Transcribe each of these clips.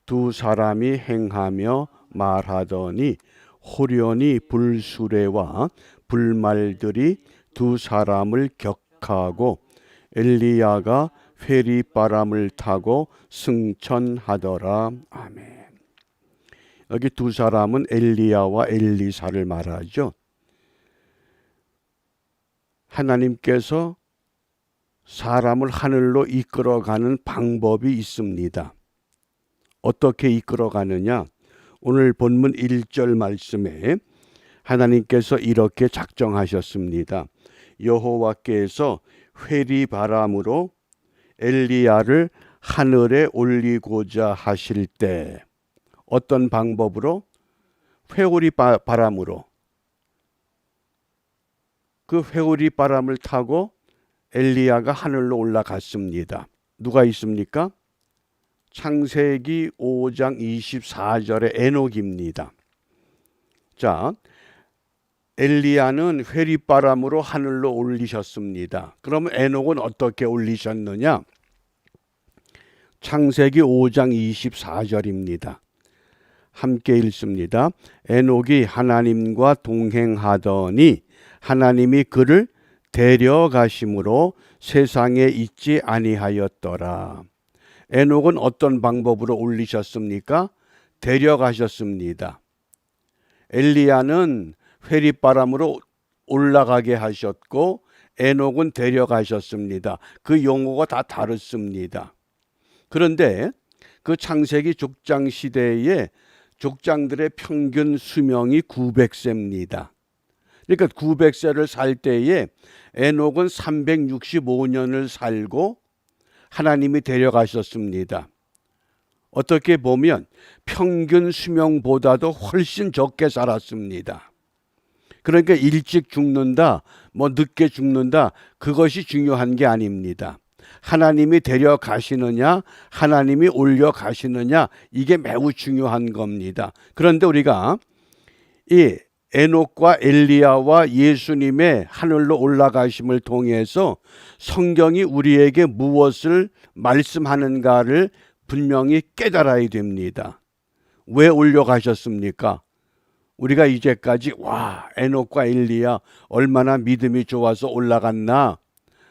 두 사람이 행하며 말하더니 호련히 불수레와 불말들이 두 사람을 격하고 엘리야가 회리바람을 타고 승천하더라. 아멘. 여기 두 사람은 엘리야와 엘리사를 말하죠. 하나님께서 사람을 하늘로 이끌어가는 방법이 있습니다. 어떻게 이끌어가느냐? 오늘 본문 1절 말씀에 하나님께서 이렇게 작정하셨습니다. 여호와께서 회리바람으로 엘리야를 하늘에 올리고자 하실 때 어떤 방법으로? 회오리바람으로. 그 회오리바람을 타고 엘리야가 하늘로 올라갔습니다. 누가 있습니까? 창세기 5장 24절의 에녹입니다. 자, 엘리야는 회리바람으로 하늘로 올리셨습니다. 그러면 에녹은 어떻게 올리셨느냐? 창세기 5장 24절입니다. 함께 읽습니다. 에녹이 하나님과 동행하더니 하나님이 그를 데려가심으로 세상에 있지 아니하였더라. 에녹은 어떤 방법으로 올리셨습니까? 데려가셨습니다. 엘리야는 회리바람으로 올라가게 하셨고 에녹은 데려가셨습니다. 그 용어가 다 다릅니다. 그런데 그 창세기 족장 시대에 족장들의 평균 수명이 900세입니다. 그러니까 900세를 살 때에 에녹은 365년을 살고 하나님이 데려가셨습니다. 어떻게 보면 평균 수명보다도 훨씬 적게 살았습니다. 그러니까 일찍 죽는다, 늦게 죽는다, 그것이 중요한 게 아닙니다. 하나님이 데려가시느냐, 하나님이 올려가시느냐, 이게 매우 중요한 겁니다. 그런데 우리가 이 에녹과 엘리야와 예수님의 하늘로 올라가심을 통해서 성경이 우리에게 무엇을 말씀하는가를 분명히 깨달아야 됩니다. 왜 올려가셨습니까? 우리가 이제까지 에녹과 엘리야 얼마나 믿음이 좋아서 올라갔나?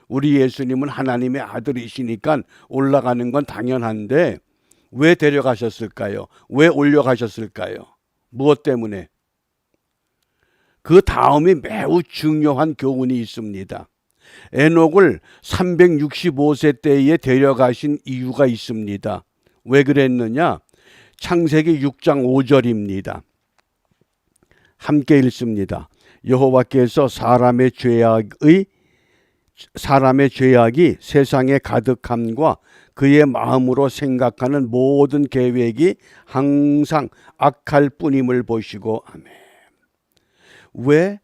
우리 예수님은 하나님의 아들이시니까 올라가는 건 당연한데 왜 데려가셨을까요? 왜 올려가셨을까요? 무엇 때문에? 그 다음에 매우 중요한 교훈이 있습니다. 에녹을 365세 때에 데려가신 이유가 있습니다. 왜 그랬느냐? 창세기 6장 5절입니다. 함께 읽습니다. 여호와께서 사람의 죄악이 세상에 가득함과 그의 마음으로 생각하는 모든 계획이 항상 악할 뿐임을 보시고 아멘. 왜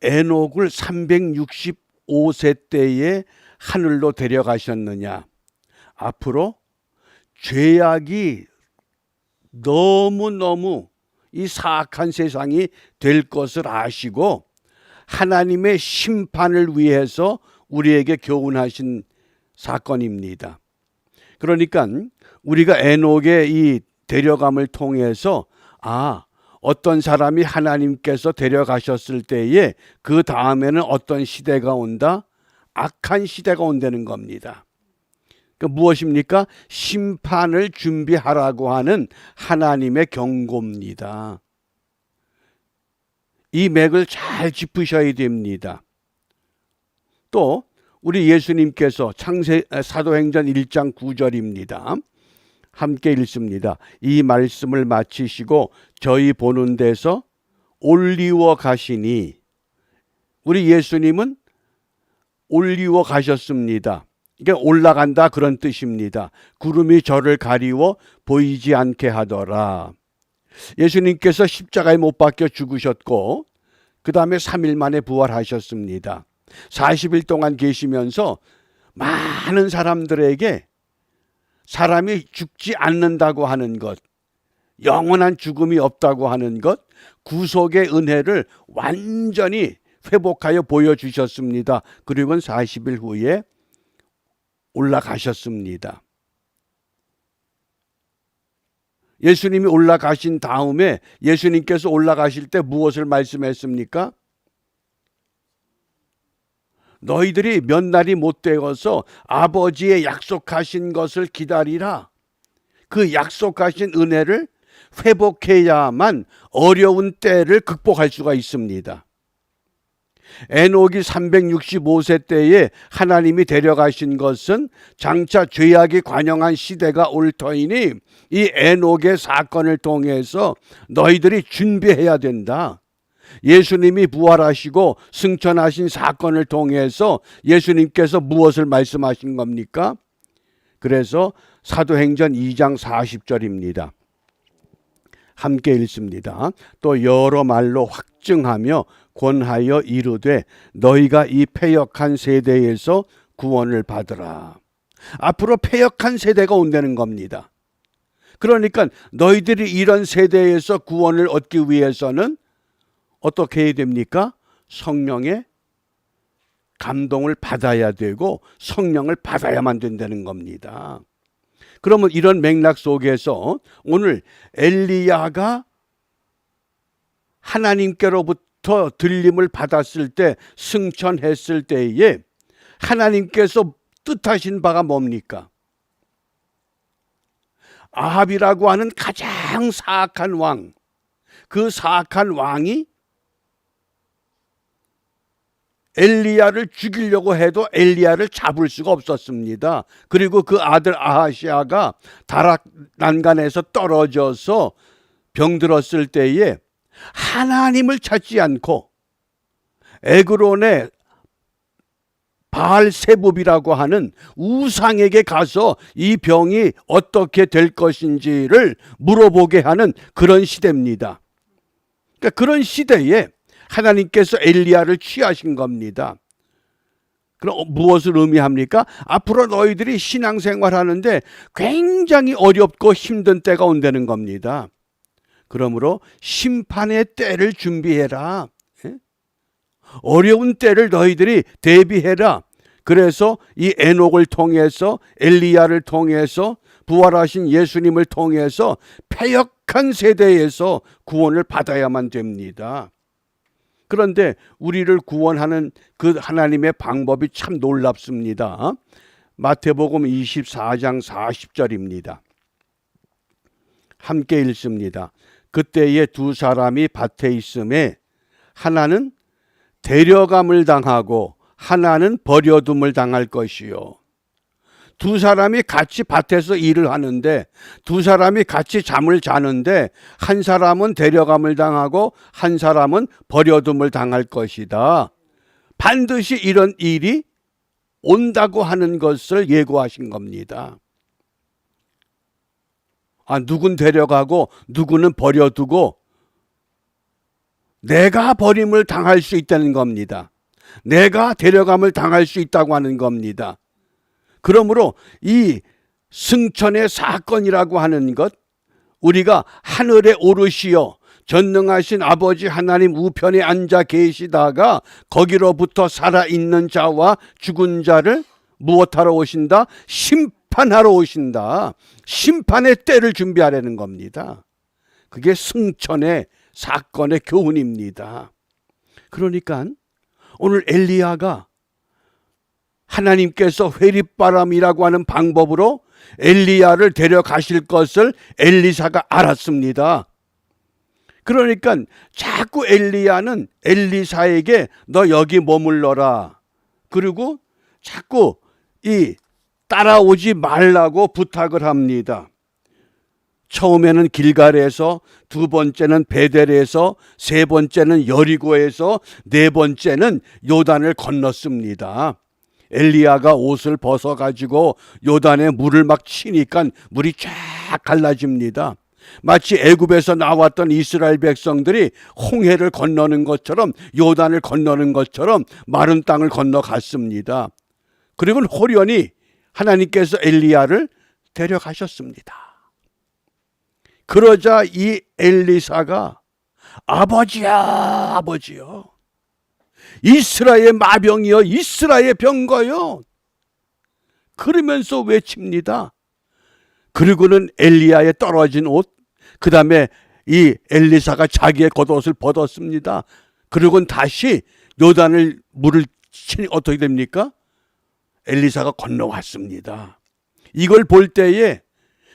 에녹을 365세 때에 하늘로 데려가셨느냐? 앞으로 죄악이 너무너무 이 사악한 세상이 될 것을 아시고 하나님의 심판을 위해서 우리에게 교훈하신 사건입니다. 그러니까 우리가 에녹의 이 데려감을 통해서 어떤 사람이 하나님께서 데려가셨을 때에 그 다음에는 어떤 시대가 온다? 악한 시대가 온다는 겁니다. 무엇입니까? 심판을 준비하라고 하는 하나님의 경고입니다. 이 맥을 잘 짚으셔야 됩니다. 또 우리 예수님께서 사도행전 1장 9절입니다. 함께 읽습니다. 이 말씀을 마치시고 저희 보는 데서 올리워 가시니, 우리 예수님은 올리워 가셨습니다. 이게 올라간다 그런 뜻입니다. 구름이 저를 가리워 보이지 않게 하더라. 예수님께서 십자가에 못 박혀 죽으셨고 그 다음에 3일 만에 부활하셨습니다. 40일 동안 계시면서 많은 사람들에게 사람이 죽지 않는다고 하는 것, 영원한 죽음이 없다고 하는 것, 구속의 은혜를 완전히 회복하여 보여주셨습니다. 그리고 40일 후에 올라가셨습니다. 예수님이 올라가신 다음에 예수님께서 올라가실 때 무엇을 말씀했습니까? 너희들이 몇 날이 못 되어서 아버지의 약속하신 것을 기다리라. 그 약속하신 은혜를 회복해야만 어려운 때를 극복할 수가 있습니다. 에녹이 365세 때에 하나님이 데려가신 것은 장차 죄악이 관영한 시대가 올 터이니 이 에녹의 사건을 통해서 너희들이 준비해야 된다. 예수님이 부활하시고 승천하신 사건을 통해서 예수님께서 무엇을 말씀하신 겁니까? 그래서 사도행전 2장 40절입니다. 함께 읽습니다. 또 여러 말로 확증하며 권하여 이르되 너희가 이 패역한 세대에서 구원을 받으라. 앞으로 패역한 세대가 온다는 겁니다. 그러니까 너희들이 이런 세대에서 구원을 얻기 위해서는 어떻게 해야 됩니까? 성령의 감동을 받아야 되고 성령을 받아야만 된다는 겁니다. 그러면 이런 맥락 속에서 오늘 엘리야가 하나님께로부터 들림을 받았을 때, 승천했을 때에 하나님께서 뜻하신 바가 뭡니까? 아합이라고 하는 가장 사악한 왕, 그 사악한 왕이 엘리야를 죽이려고 해도 엘리야를 잡을 수가 없었습니다. 그리고 그 아들 아하시아가 다락 난간에서 떨어져서 병들었을 때에 하나님을 찾지 않고 에그론의 바알세붑이라고 하는 우상에게 가서 이 병이 어떻게 될 것인지를 물어보게 하는 그런 시대입니다. 그러니까 그런 시대에 하나님께서 엘리야를 취하신 겁니다. 그럼 무엇을 의미합니까? 앞으로 너희들이 신앙생활하는데 굉장히 어렵고 힘든 때가 온다는 겁니다. 그러므로 심판의 때를 준비해라. 어려운 때를 너희들이 대비해라. 그래서 이 에녹을 통해서, 엘리야를 통해서, 부활하신 예수님을 통해서 패역한 세대에서 구원을 받아야만 됩니다. 그런데 우리를 구원하는 그 하나님의 방법이 참 놀랍습니다. 마태복음 24장 40절입니다. 함께 읽습니다. 그때에 두 사람이 밭에 있음에 하나는 데려감을 당하고 하나는 버려둠을 당할 것이요. 두 사람이 같이 밭에서 일을 하는데, 두 사람이 같이 잠을 자는데 한 사람은 데려감을 당하고 한 사람은 버려둠을 당할 것이다. 반드시 이런 일이 온다고 하는 것을 예고하신 겁니다. 누군 데려가고 누구는 버려두고 내가 버림을 당할 수 있다는 겁니다. 내가 데려감을 당할 수 있다고 하는 겁니다. 그러므로 이 승천의 사건이라고 하는 것, 우리가 하늘에 오르시어 전능하신 아버지 하나님 우편에 앉아 계시다가 거기로부터 살아있는 자와 죽은 자를 무엇하러 오신다? 심판하러 오신다. 심판의 때를 준비하려는 겁니다. 그게 승천의 사건의 교훈입니다. 그러니까 오늘 엘리야가 하나님께서 회립바람이라고 하는 방법으로 엘리야를 데려가실 것을 엘리사가 알았습니다. 그러니까 자꾸 엘리야는 엘리사에게 너 여기 머물러라. 그리고 자꾸 따라오지 말라고 부탁을 합니다. 처음에는 길갈에서, 두 번째는 베델에서, 세 번째는 여리고에서, 네 번째는 요단을 건넜습니다. 엘리야가 옷을 벗어가지고 요단에 물을 막 치니까 물이 쫙 갈라집니다. 마치 애굽에서 나왔던 이스라엘 백성들이 홍해를 건너는 것처럼, 요단을 건너는 것처럼 마른 땅을 건너갔습니다. 그리고 호련히 하나님께서 엘리야를 데려가셨습니다. 그러자 이 엘리사가 아버지야, 아버지요, 이스라엘 마병이여, 이스라엘 병거요, 그러면서 외칩니다. 그리고는 엘리야의 떨어진 옷, 그 다음에 이 엘리사가 자기의 겉옷을 벗었습니다. 그리고 다시 요단을 물을 치니 어떻게 됩니까? 엘리사가 건너왔습니다. 이걸 볼 때에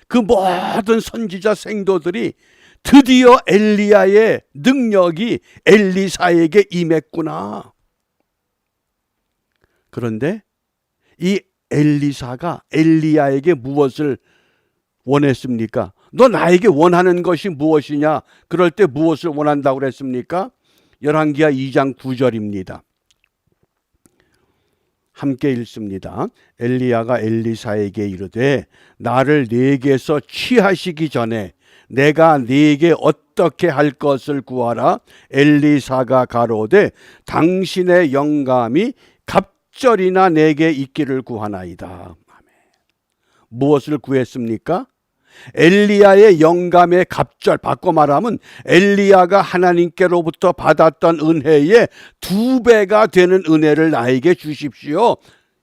그 모든 선지자 생도들이 드디어 엘리야의 능력이 엘리사에게 임했구나. 그런데 이 엘리사가 엘리야에게 무엇을 원했습니까? 너 나에게 원하는 것이 무엇이냐? 그럴 때 무엇을 원한다고 그랬습니까? 열왕기하 2장 9절입니다. 함께 읽습니다. 엘리야가 엘리사에게 이르되 나를 네게서 취하시기 전에 내가 네게 어떻게 할 것을 구하라. 엘리사가 가로되 당신의 영감이 갑절이나 내게 있기를 구하나이다. 아멘. 무엇을 구했습니까? 엘리야의 영감의 갑절, 바꿔 말하면 엘리야가 하나님께로부터 받았던 은혜의 2배가 되는 은혜를 나에게 주십시오.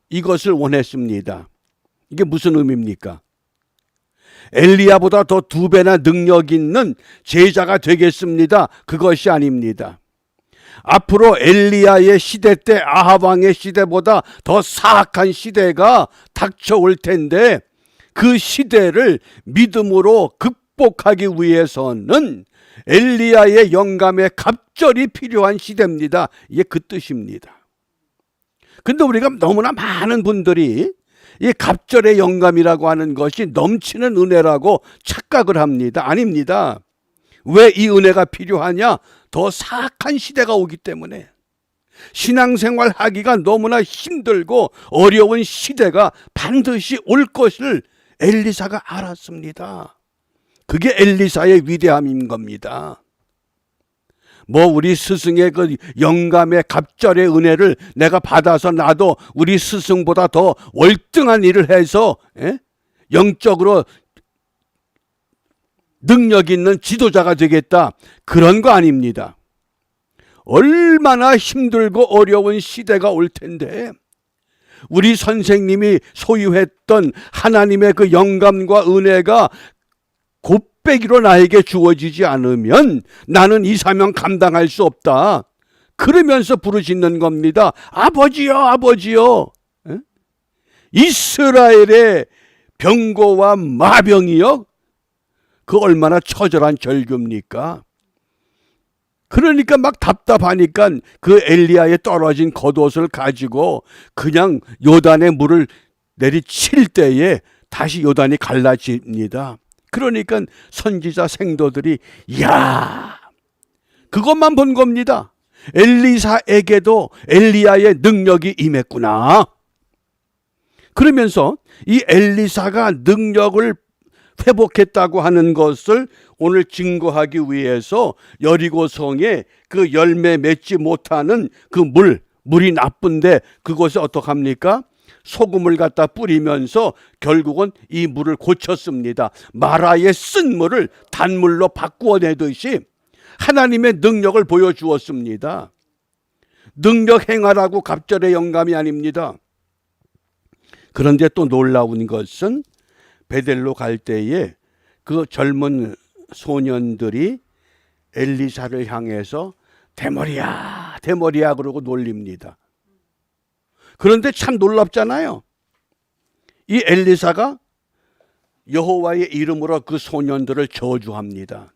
이것을 원했습니다. 이게 무슨 의미입니까? 엘리야보다 더 2배나 능력 있는 제자가 되겠습니다. 그것이 아닙니다. 앞으로 엘리야의 시대 때 아합 왕의 시대보다 더 사악한 시대가 닥쳐올 텐데 그 시대를 믿음으로 극복하기 위해서는 엘리야의 영감의 갑절이 필요한 시대입니다. 이게 그 뜻입니다. 근데 우리가 너무나 많은 분들이 이 갑절의 영감이라고 하는 것이 넘치는 은혜라고 착각을 합니다. 아닙니다. 왜 이 은혜가 필요하냐? 더 사악한 시대가 오기 때문에. 신앙생활 하기가 너무나 힘들고 어려운 시대가 반드시 올 것을 엘리사가 알았습니다. 그게 엘리사의 위대함인 겁니다. 뭐 우리 스승의 그 영감의 갑절의 은혜를 내가 받아서 나도 우리 스승보다 더 월등한 일을 해서 영적으로 능력 있는 지도자가 되겠다. 그런 거 아닙니다. 얼마나 힘들고 어려운 시대가 올 텐데 우리 선생님이 소유했던 하나님의 그 영감과 은혜가 곱배기로 나에게 주어지지 않으면 나는 이 사명 감당할 수 없다. 그러면서 부르짖는 겁니다. 아버지요, 아버지요. 이스라엘의 병고와 마병이요. 그 얼마나 처절한 절규입니까? 그러니까 막 답답하니까 그 엘리야의 떨어진 겉옷을 가지고 그냥 요단의 물을 내리칠 때에 다시 요단이 갈라집니다. 그러니까 선지자 생도들이 이야, 그것만 본 겁니다. 엘리사에게도 엘리야의 능력이 임했구나. 그러면서 이 엘리사가 능력을 회복했다고 하는 것을 오늘 증거하기 위해서 여리고성에 그 열매 맺지 못하는 그 물이 나쁜데 그것을 어떡합니까? 소금을 갖다 뿌리면서 결국은 이 물을 고쳤습니다. 마라의 쓴 물을 단물로 바꾸어내듯이 하나님의 능력을 보여주었습니다. 능력 행하라고 갑절의 영감이 아닙니다. 그런데 또 놀라운 것은 베델로 갈 때에 그 젊은 소년들이 엘리사를 향해서 대머리야, 대머리야 그러고 놀립니다. 그런데 참 놀랍잖아요. 이 엘리사가 여호와의 이름으로 그 소년들을 저주합니다.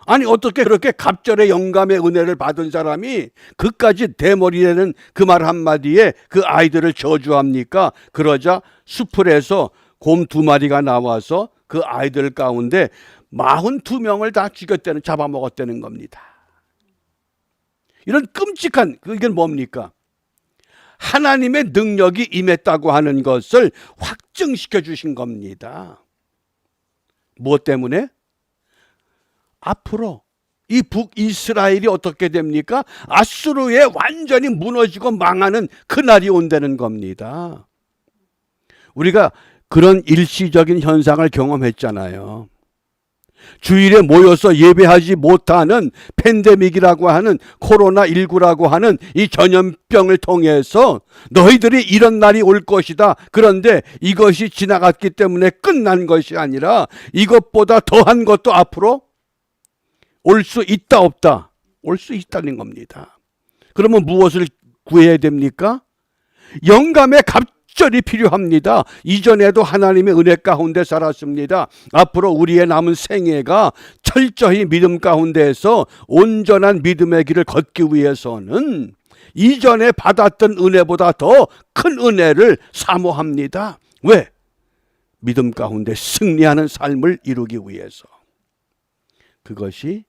아니 어떻게 그렇게 갑절의 영감의 은혜를 받은 사람이 그까지 대머리라는 그 말 한마디에 그 아이들을 저주합니까? 그러자 수풀에서 곰 2마리가 나와서 그 아이들 가운데 42명을 다 죽였다는, 잡아먹었다는 겁니다. 이런 끔찍한, 이건 뭡니까? 하나님의 능력이 임했다고 하는 것을 확증시켜 주신 겁니다. 무엇 때문에? 앞으로 이 북이스라엘이 어떻게 됩니까? 아수르에 완전히 무너지고 망하는 그날이 온다는 겁니다. 우리가 그런 일시적인 현상을 경험했잖아요. 주일에 모여서 예배하지 못하는 팬데믹이라고 하는 코로나19라고 하는 이 전염병을 통해서 너희들이 이런 날이 올 것이다. 그런데 이것이 지나갔기 때문에 끝난 것이 아니라 이것보다 더한 것도 앞으로 올 수 있다 없다? 올 수 있다는 겁니다. 그러면 무엇을 구해야 됩니까? 영감의 갑절이 필요합니다. 이전에도 하나님의 은혜 가운데 살았습니다. 앞으로 우리의 남은 생애가 철저히 믿음 가운데에서 온전한 믿음의 길을 걷기 위해서는 이전에 받았던 은혜보다 더 큰 은혜를 사모합니다. 왜? 믿음 가운데 승리하는 삶을 이루기 위해서. 그것이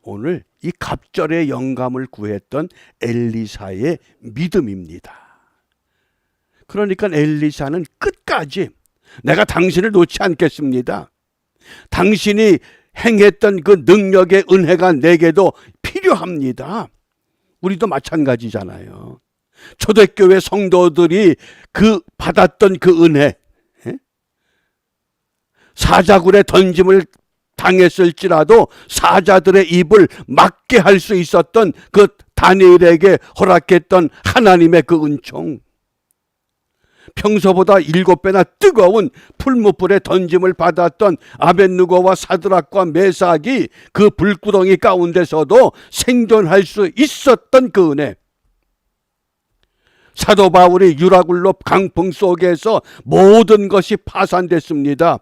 오늘 이 갑절의 영감을 구했던 엘리사의 믿음입니다. 그러니까 엘리사는 끝까지 내가 당신을 놓지 않겠습니다. 당신이 행했던 그 능력의 은혜가 내게도 필요합니다. 우리도 마찬가지잖아요. 초대교회 성도들이 그 받았던 그 은혜, 사자굴에 던짐을 당했을지라도 사자들의 입을 막게 할 수 있었던 그 다니엘에게 허락했던 하나님의 그 은총, 평소보다 7배나 뜨거운 풀무불에 던짐을 받았던 아벳느고와 사드락과 메삭이 그 불구덩이 가운데서도 생존할 수 있었던 그 은혜, 사도 바울이 유라굴로 강풍 속에서 모든 것이 파산됐습니다.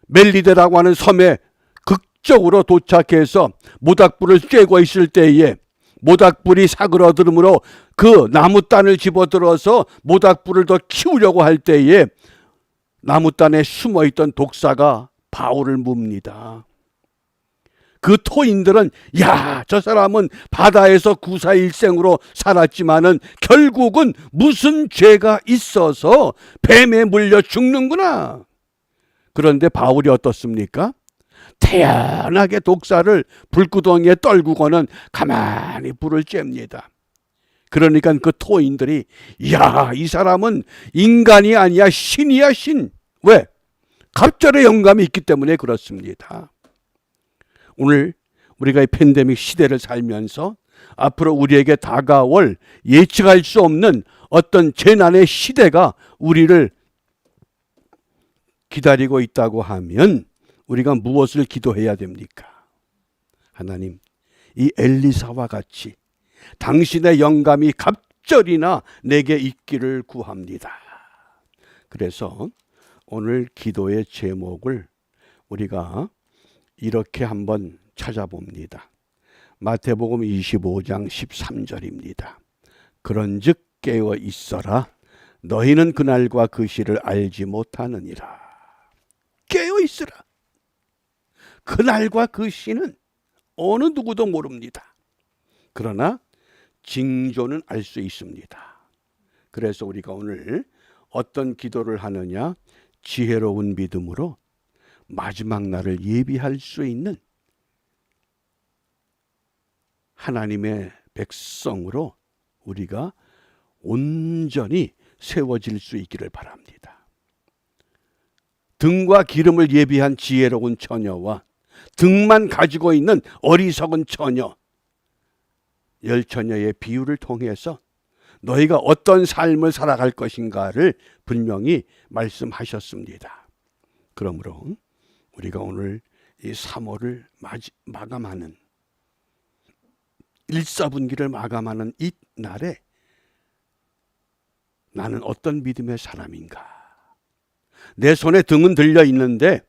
멜리데라고 하는 섬에 극적으로 도착해서 모닥불을 쬐고 있을 때에 모닥불이 사그러들므로 그 나무단을 집어들어서 모닥불을 더 키우려고 할 때에 나무단에 숨어있던 독사가 바울을 뭅니다. 그 토인들은 야, 저 사람은 바다에서 구사일생으로 살았지만은 결국은 무슨 죄가 있어서 뱀에 물려 죽는구나. 그런데 바울이 어떻습니까? 태연하게 독사를 불구덩이에 떨구고는 가만히 불을 쬐입니다. 그러니까 그 토인들이 야, 이 사람은 인간이 아니야, 신이야, 신. 왜? 갑절의 영감이 있기 때문에 그렇습니다. 오늘 우리가 이 팬데믹 시대를 살면서 앞으로 우리에게 다가올 예측할 수 없는 어떤 재난의 시대가 우리를 기다리고 있다고 하면 우리가 무엇을 기도해야 됩니까? 하나님, 이 엘리사와 같이 당신의 영감이 갑절이나 내게 있기를 구합니다. 그래서 오늘 기도의 제목을 우리가 이렇게 한번 찾아봅니다. 마태복음 25장 13절입니다. 그런즉 깨어 있어라. 너희는 그날과 그 시를 알지 못하느니라. 깨어 있으라. 그날과 그 시는 어느 누구도 모릅니다. 그러나 징조는 알 수 있습니다. 그래서 우리가 오늘 어떤 기도를 하느냐? 지혜로운 믿음으로 마지막 날을 예비할 수 있는 하나님의 백성으로 우리가 온전히 세워질 수 있기를 바랍니다. 등과 기름을 예비한 지혜로운 처녀와 등만 가지고 있는 어리석은 처녀, 열처녀의 비유를 통해서 너희가 어떤 삶을 살아갈 것인가를 분명히 말씀하셨습니다. 그러므로 우리가 오늘 이 3월을 마감하는 1사분기를 마감하는 이 날에 나는 어떤 믿음의 사람인가? 내 손에 등은 들려 있는데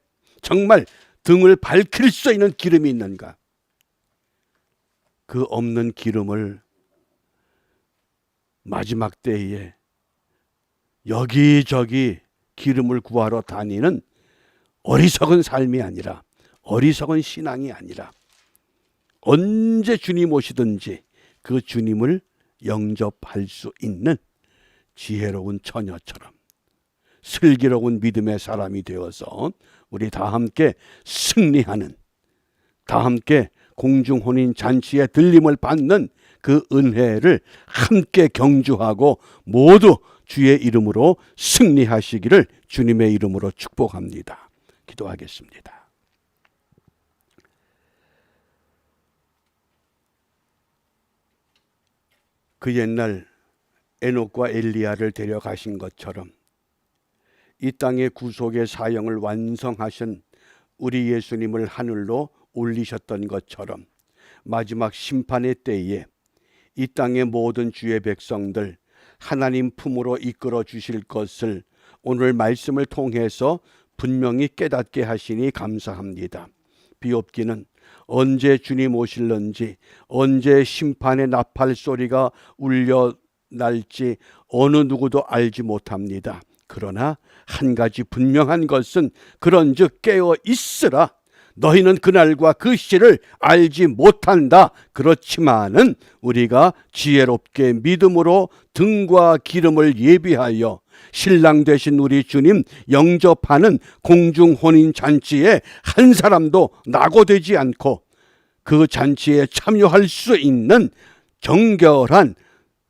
정말 등을 밝힐 수 있는 기름이 있는가? 그 없는 기름을 마지막 때에 여기저기 기름을 구하러 다니는 어리석은 삶이 아니라, 어리석은 신앙이 아니라 언제 주님 오시든지 그 주님을 영접할 수 있는 지혜로운 처녀처럼 슬기로운 믿음의 사람이 되어서 우리 다 함께 승리하는, 다 함께 공중혼인 잔치에 들림을 받는 그 은혜를 함께 경주하고 모두 주의 이름으로 승리하시기를 주님의 이름으로 축복합니다. 기도하겠습니다. 그 옛날 에녹과 엘리야를 데려가신 것처럼 이 땅의 구속의 사역을 완성하신 우리 예수님을 하늘로 올리셨던 것처럼 마지막 심판의 때에 이 땅의 모든 주의 백성들 하나님 품으로 이끌어 주실 것을 오늘 말씀을 통해서 분명히 깨닫게 하시니 감사합니다. 비옵기는 언제 주님 오실런지, 언제 심판의 나팔 소리가 울려 날지 어느 누구도 알지 못합니다. 그러나 한 가지 분명한 것은 그런즉 깨어 있으라. 너희는 그날과 그 시를 알지 못한다. 그렇지만은 우리가 지혜롭게 믿음으로 등과 기름을 예비하여 신랑 되신 우리 주님 영접하는 공중 혼인 잔치에 한 사람도 낙오되지 않고 그 잔치에 참여할 수 있는 정결한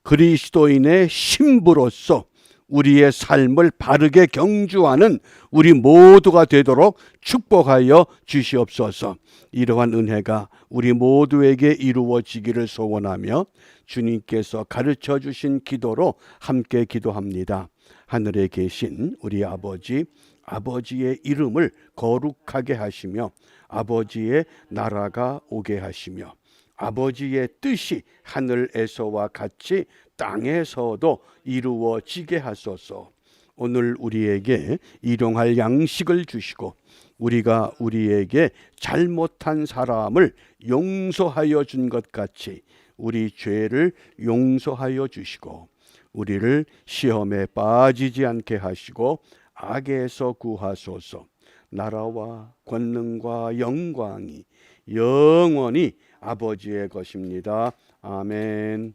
그리스도인의 신부로서 우리의 삶을 바르게 경주하는 우리 모두가 되도록 축복하여 주시옵소서. 이러한 은혜가 우리 모두에게 이루어지기를 소원하며 주님께서 가르쳐 주신 기도로 함께 기도합니다. 하늘에 계신 우리 아버지, 아버지의 이름을 거룩하게 하시며 아버지의 나라가 오게 하시며 아버지의 뜻이 하늘에서와 같이 땅에서도 이루어지게 하소서. 오늘 우리에게 일용할 양식을 주시고 우리가 우리에게 잘못한 사람을 용서하여 준 것 같이 우리 죄를 용서하여 주시고 우리를 시험에 빠지지 않게 하시고 악에서 구하소서. 나라와 권능과 영광이 영원히 아버지의 것입니다. 아멘.